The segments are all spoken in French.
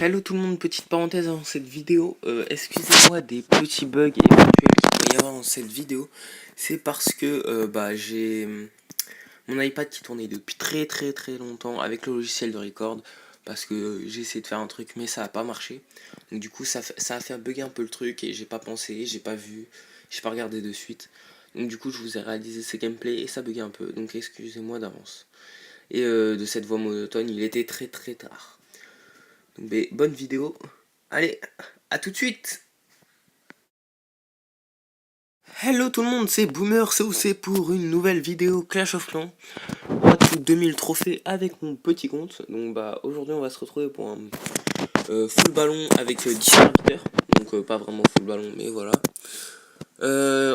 Hello tout le monde, petite parenthèse avant cette vidéo, excusez-moi des petits bugs éventuels qu'il peut y avoir dans cette vidéo, c'est parce que j'ai mon iPad qui tournait depuis très longtemps avec le logiciel de record, parce que j'ai essayé de faire un truc mais ça a pas marché, donc du coup ça a fait bugger un peu le truc et j'ai pas pensé, j'ai pas vu, j'ai pas regardé de suite, donc du coup je vous ai réalisé ces gameplays et ça buguait un peu, donc excusez-moi d'avance, et de cette voix monotone, il était très tard. Donc, bonne vidéo. Allez, à tout de suite. Hello tout le monde, c'est Boomer, c'est pour une nouvelle vidéo Clash of Clans. Moi, tout 2000 trophées avec mon petit compte. Donc aujourd'hui on va se retrouver pour un full ballon avec 10 serviteurs. Donc pas vraiment full ballon, mais voilà.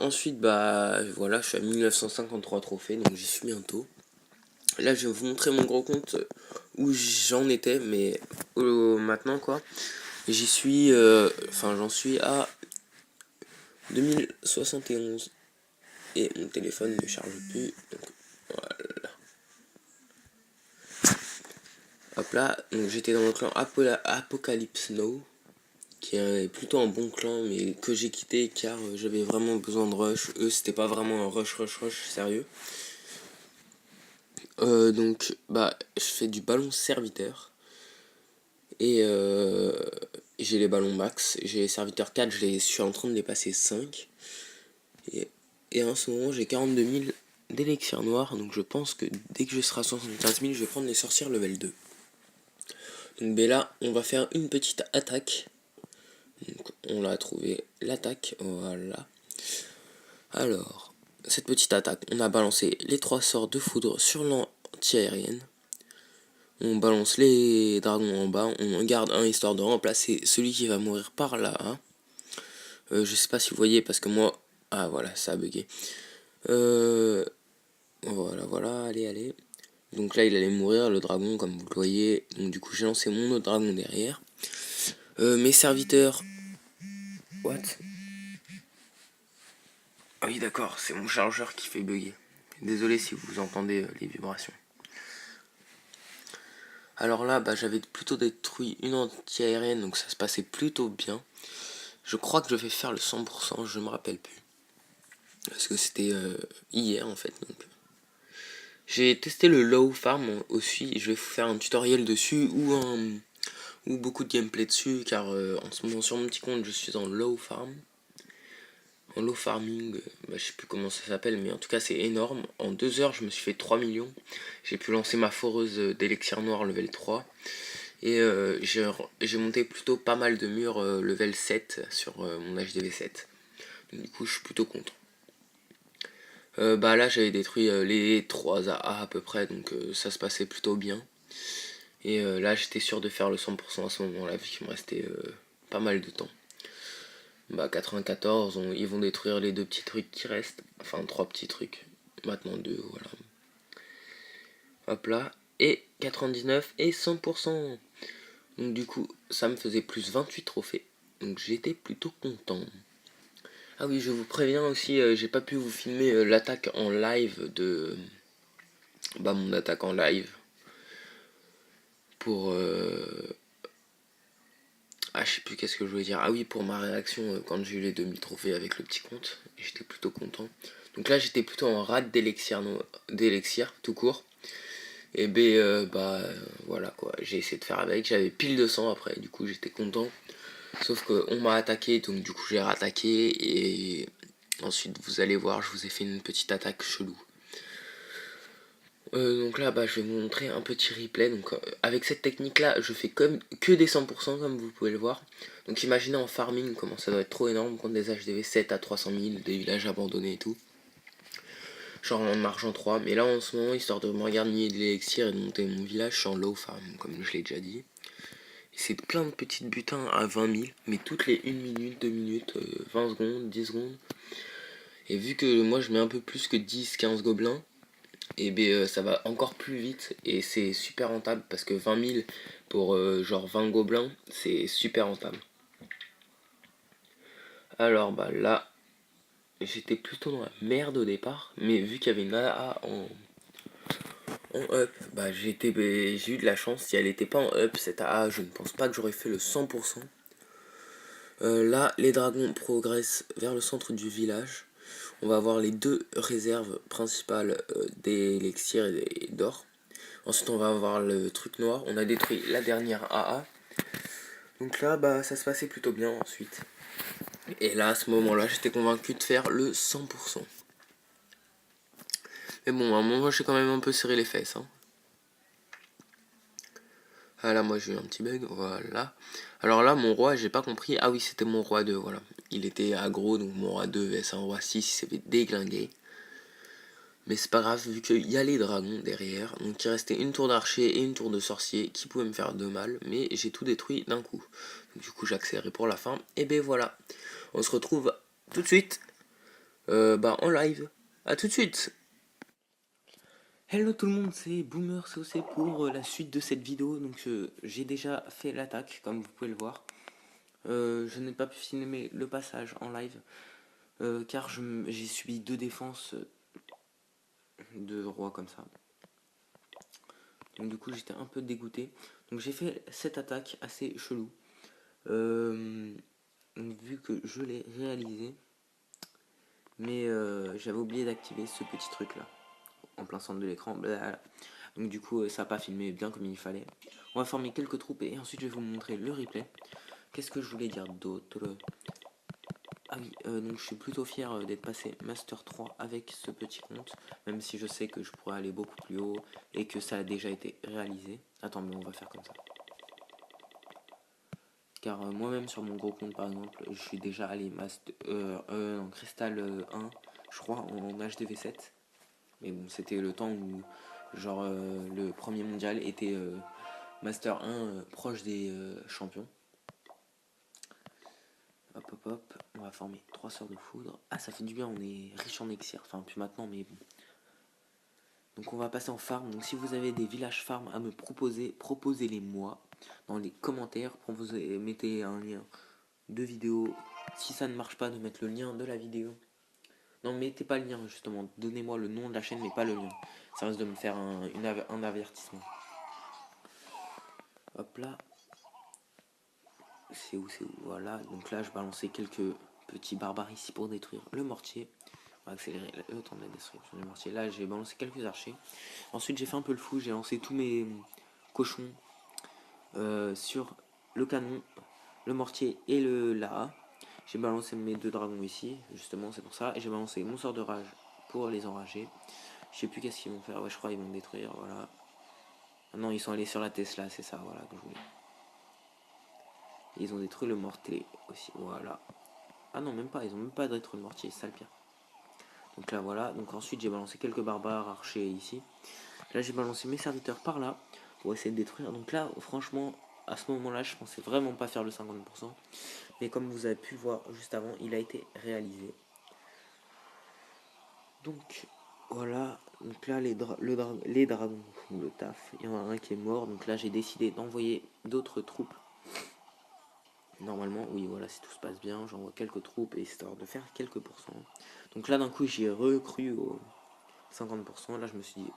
Ensuite voilà, je suis à 1953 trophées, donc j'y suis bientôt. Là je vais vous montrer mon gros compte où j'en étais, mais maintenant quoi. J'y suis, j'en suis à 2071 et mon téléphone ne charge plus, donc voilà. Hop là, donc j'étais dans le clan Apocalypse Now, qui est plutôt un bon clan, mais que j'ai quitté car j'avais vraiment besoin de rush. Eux, c'était pas vraiment un rush sérieux. Donc je fais du ballon serviteur et j'ai les ballons max. J'ai les serviteurs 4, je suis en train de les passer 5. Et en ce moment, j'ai 42 000 d'élixir noir, donc je pense que dès que je serai à 75 000, je vais prendre les sorcières level 2. Donc là, on va faire une petite attaque. Donc on l'a trouvé, l'attaque, voilà. Alors, cette petite attaque, on a balancé les 3 sorts de foudre sur l'anti-aérienne. On balance les dragons en bas, on en garde un histoire de remplacer celui qui va mourir par là. Je sais pas si vous voyez parce que moi... Ah voilà, ça a bugué. Voilà, allez. Donc là il allait mourir le dragon comme vous le voyez. Donc du coup j'ai lancé mon autre dragon derrière. Mes serviteurs... What? Ah oui d'accord, c'est mon chargeur qui fait bugger. Désolé si vous entendez les vibrations. Alors là j'avais plutôt détruit une anti-aérienne, donc ça se passait plutôt bien. Je crois que je vais faire le 100%, je me rappelle plus. Parce que c'était hier en fait. Donc. J'ai testé le low farm aussi, je vais vous faire un tutoriel dessus ou beaucoup de gameplay dessus, car en ce moment sur mon petit compte je suis en low farm. En low farming, je sais plus comment ça s'appelle, mais en tout cas c'est énorme. En 2 heures je me suis fait 3 millions. J'ai pu lancer ma foreuse d'élixir noir level 3. Et j'ai monté plutôt pas mal de murs level 7 sur mon HDV 7. Donc du coup je suis plutôt content. Là j'avais détruit les 3 AA à peu près, donc ça se passait plutôt bien. Et là j'étais sûr de faire le 100% à ce moment là, vu qu'il me restait pas mal de temps. 94, ils vont détruire les 2 petits trucs qui restent, enfin 3 petits trucs, maintenant 2, voilà. Hop là, et 99 et 100%. Donc du coup ça me faisait plus 28 trophées, donc j'étais plutôt content. Ah oui, je vous préviens aussi, j'ai pas pu vous filmer l'attaque en live de... mon attaque en live. Pour... Ah, je sais plus qu'est-ce que je voulais dire. Ah oui, pour ma réaction quand j'ai eu les 2000 trophées avec le petit compte. J'étais plutôt content. Donc là, j'étais plutôt en rate d'élixir, tout court. Et voilà quoi. J'ai essayé de faire avec. J'avais pile 200 après. Du coup, j'étais content. Sauf qu'on m'a attaqué. Donc du coup, j'ai rattaqué. Et ensuite, vous allez voir, je vous ai fait une petite attaque chelou. Donc là je vais vous montrer un petit replay. Donc avec cette technique là je fais que des 100% comme vous pouvez le voir. Donc imaginez en farming comment ça doit être trop énorme contre des HDV 7 à 300 000, des villages abandonnés et tout. Genre en argent 3, mais là en ce moment histoire de me regarder de l'élixir et de monter mon village, je suis en low farm comme je l'ai déjà dit. Et c'est plein de petites butins à 20 000, mais toutes les 1 minute, 2 minutes, 20 secondes, 10 secondes. Et vu que moi je mets un peu plus que 10-15 gobelins, et ça va encore plus vite et c'est super rentable parce que 20 000 pour genre 20 gobelins c'est super rentable. Alors là j'étais plutôt dans la merde au départ, mais vu qu'il y avait une AA En up, bah j'ai eu de la chance. Si elle était pas en up, cette AA, je ne pense pas que j'aurais fait le 100%. Là, les dragons progressent vers le centre du village. On va avoir les deux réserves principales d'élixir et d'or. Ensuite, on va avoir le truc noir. On a détruit la dernière AA. Donc là, bah, ça se passait plutôt bien ensuite. Et là, à ce moment-là, j'étais convaincu de faire le 100%. Mais bon, à un moment, j'ai quand même un peu serré les fesses. Hein. Ah là, moi, j'ai eu un petit bug. Voilà. Alors là, mon roi, j'ai pas compris. Ah oui, c'était mon roi 2, voilà. Il était aggro, donc mon roi 2 vs un roi 6, il s'est fait déglinguer. Mais c'est pas grave, vu qu'il y a les dragons derrière. Donc il restait une tour d'archer et une tour de sorcier qui pouvaient me faire de mal. Mais j'ai tout détruit d'un coup. Donc, du coup, j'ai accéléré pour la fin. Et ben voilà. On se retrouve tout de suite en live. À tout de suite. Hello tout le monde, c'est Boomer COC pour la suite de cette vidéo. Donc j'ai déjà fait l'attaque, comme vous pouvez le voir. Je n'ai pas pu filmer le passage en live. Car j'ai subi deux défenses de roi comme ça. Donc du coup j'étais un peu dégoûté. Donc j'ai fait cette attaque assez chelou. Donc, vu que je l'ai réalisé. Mais j'avais oublié d'activer ce petit truc là. En plein centre de l'écran. Donc du coup ça n'a pas filmé bien comme il fallait. On va former quelques troupes et ensuite je vais vous montrer le replay. Qu'est-ce que je voulais dire d'autre? Ah oui, donc je suis plutôt fier d'être passé Master 3 avec ce petit compte, même si je sais que je pourrais aller beaucoup plus haut et que ça a déjà été réalisé. Attends, mais on va faire comme ça. Car moi-même sur mon gros compte par exemple, je suis déjà allé en Cristal 1, je crois, en HDV7. Mais bon, c'était le temps où genre le premier mondial était Master 1 proche des champions. Hop hop hop, on va former 3 sœurs de foudre. Ah, ça fait du bien, on est riche en elixir. Enfin, plus maintenant, mais bon. Donc on va passer en farm. Donc si vous avez des villages farm à me proposer, proposez-les moi dans les commentaires. Mettez un lien de vidéo. Si ça ne marche pas, de mettre le lien de la vidéo. Non, mettez pas le lien justement. Donnez-moi le nom de la chaîne, mais pas le lien. Ça risque de me faire un avertissement. Hop là. C'est où? Voilà. Donc là, je balançais quelques petits barbares ici pour détruire le mortier. On va accélérer le temps de la destruction du mortier. Là, j'ai balancé quelques archers. Ensuite, j'ai fait un peu le fou. J'ai lancé tous mes cochons sur le canon, le mortier et le la. J'ai balancé mes deux dragons ici, justement, c'est pour ça. Et j'ai balancé mon sort de rage pour les enrager. Je sais plus qu'est-ce qu'ils vont faire. Ouais, je crois qu'ils vont détruire. Voilà. Ah non, ils sont allés sur la Tesla, c'est ça, voilà, que je voulais. Ils ont détruit le mortier aussi, voilà. Ah non, même pas, ils ont même pas détruit le mortier, c'est ça le pire. Donc là, voilà. Donc ensuite, j'ai balancé quelques barbares archers ici. Là, j'ai balancé mes serviteurs par là pour essayer de détruire. Donc là, franchement, à ce moment-là, je pensais vraiment pas faire le 50%. Mais comme vous avez pu le voir juste avant, il a été réalisé. Donc voilà, donc là les dragons font le taf. Il y en a un qui est mort, donc là j'ai décidé d'envoyer d'autres troupes. Normalement, oui, voilà, si tout se passe bien, j'envoie quelques troupes histoire de faire quelques pourcents. Donc là d'un coup j'ai recru au 50%. Là je me suis dit,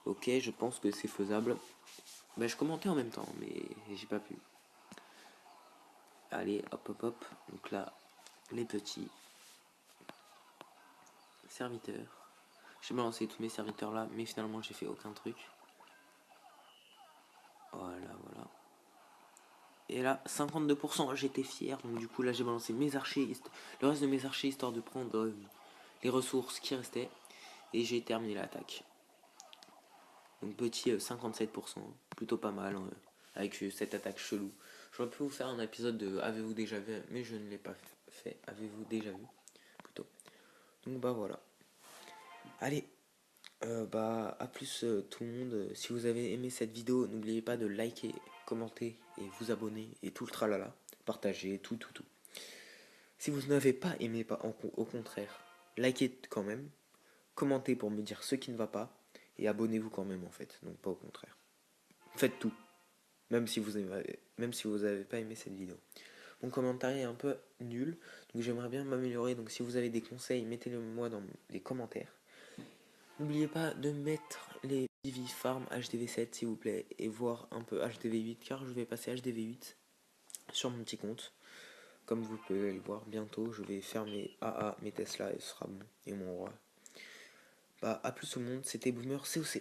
ok, je pense que c'est faisable. Ben, je commentais en même temps, mais j'ai pas pu. Allez, hop hop hop. Donc là, les petits serviteurs. J'ai balancé tous mes serviteurs là, mais finalement j'ai fait aucun truc. Voilà, voilà. Et là, 52%, j'étais fier. Donc du coup, là, j'ai balancé mes archers, le reste de mes archers, histoire de prendre les ressources qui restaient. Et j'ai terminé l'attaque. Donc petit 57%, plutôt pas mal, avec cette attaque chelou. J'aurais pu vous faire un épisode de Avez-vous déjà vu, mais je ne l'ai pas fait. Avez-vous déjà vu, plutôt. Donc bah voilà. Allez, à plus tout le monde. Si vous avez aimé cette vidéo, n'oubliez pas de liker, commenter et vous abonner et tout le tralala. Partager, tout. Si vous n'avez pas aimé, au contraire, likez quand même, commentez pour me dire ce qui ne va pas et abonnez-vous quand même en fait, donc pas au contraire. Faites tout, même si vous avez pas aimé cette vidéo. Mon commentaire est un peu nul, donc j'aimerais bien m'améliorer. Donc si vous avez des conseils, mettez-les moi dans les commentaires. N'oubliez pas de mettre les PV Farm HDV7 s'il vous plaît, et voir un peu HDV8, car je vais passer HDV8 sur mon petit compte. Comme vous pouvez le voir, bientôt je vais faire mes AA, mes Tesla, et ce sera bon, et mon roi. Bah, à plus tout le monde, c'était Boomer COC.